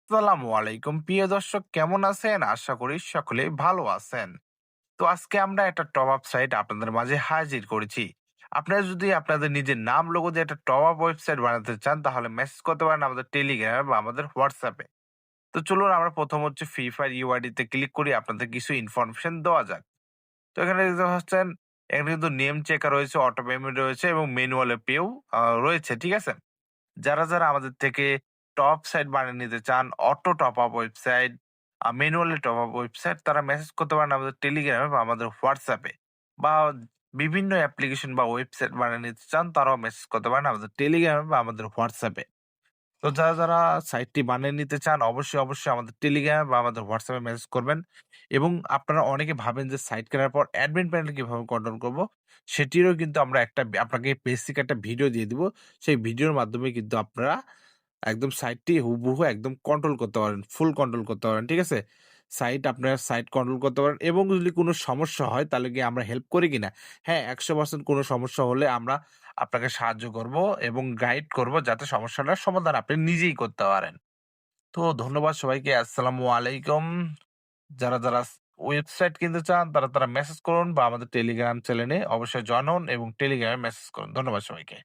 আসসালামু আলাইকুম প্রিয় দর্শক, কেমন আছেন? আশা করি সকলেই ভালো আছেন। তো আজকে আমরা একটা টপ আপ সাইট আপনাদের মাঝে হাজির করেছি। আপনারা যদি আপনাদের নিজের নাম লোগো দিয়ে একটা টপ আপ ওয়েবসাইট বানাতে চান তাহলে মেসেজ করতে পারেন আমাদের টেলিগ্রামে বা আমাদের হোয়াটসঅ্যাপে। তো চলুন আমরা প্রথম হচ্ছে ফ্রি ফায়ার ইউআইডি তে ক্লিক করি, আপনাদের কিছু ইনফরমেশন দেওয়া যাক। তো এখানে দেখতে পাচ্ছেন, এখানে কিন্তু নেম চেকার রয়েছে, অটো পেমেন্ট রয়েছে এবং ম্যানুয়াল পেও রয়েছে, ঠিক আছে? যারা আমাদের থেকে টপ সাইট বানিয়ে নিতে চান, auto top up website, manually top up website, তারা মেসেজ করতে পারেন আমাদের টেলিগ্রামে বা আমাদের হোয়াটসঅ্যাপে। বা বিভিন্ন অ্যাপ্লিকেশন বা ওয়েবসাইট বানিয়ে নিতে চান, তারাও মেসেজ করতে পারেন আমাদের টেলিগ্রামে বা আমাদের হোয়াটসঅ্যাপে। তো যারা সাইটটি বানিয়ে নিতে চান অবশ্যই আমাদের টেলিগ্রামে বা আমাদের হোয়াটসঅ্যাপে মেসেজ করবেন। এবং আপনারা অনেকে ভাবেন যে সাইট কেনার পর অ্যাডমিন প্যানেল কিভাবে কন্ট্রোল করব? সেটিরও কিন্তু আমরা আপনাকে বেসিক একটা ভিডিও দিয়ে দিব। সেই ভিডিওর মাধ্যমে কিন্তু আপনারা একদম সাইটটি হুবহু একদম কন্ট্রোল করতে পারেন, ফুল কন্ট্রোল করতে পারেন। ঠিক আছে? আপনারা সাইট কন্ট্রোল করতে পারেন এবং যদি কোনো সমস্যা হয় তাহলে কি আমরা হেল্প করি কিনা? হ্যাঁ, ১০০% কোনো সমস্যা হলে আমরা আপনাকে সাহায্য করব এবং গাইড করব যাতে সমস্যাটার সমাধান আপনি নিজেই করতে পারেন। তো ধন্যবাদ সবাইকে। আসসালামু আলাইকুম। যারা ওয়েবসাইট কিনতে চান তারা মেসেজ করুন বা আমাদের টেলিগ্রাম চ্যানেলে অবশ্যই জয়েন হন এবং টেলিগ্রামে মেসেজ করুন। ধন্যবাদ সবাইকে।